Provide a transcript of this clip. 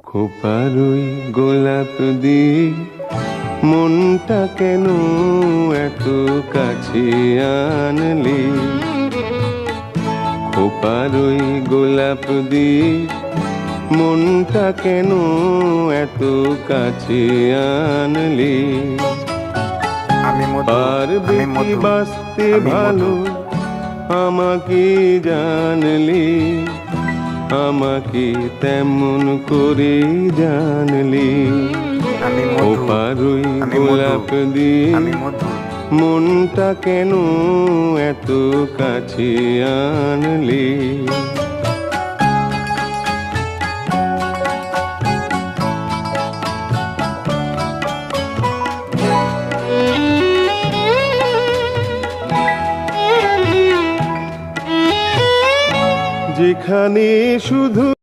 খোপারই গোলাপ দিয়ে মনটা কেন এত কাছে আনলি? খোপারই গোলাপ দিয়ে মনটা কেন এত কাছে আনলি? পারবে কি বাঁচতে ভালো আমাকে জানলি? আমাকে তেমন করে জানলি? খোপারই গোলাপ দিয়ে মনটা কেন এত কাছে আনলি? যেখানে শুধু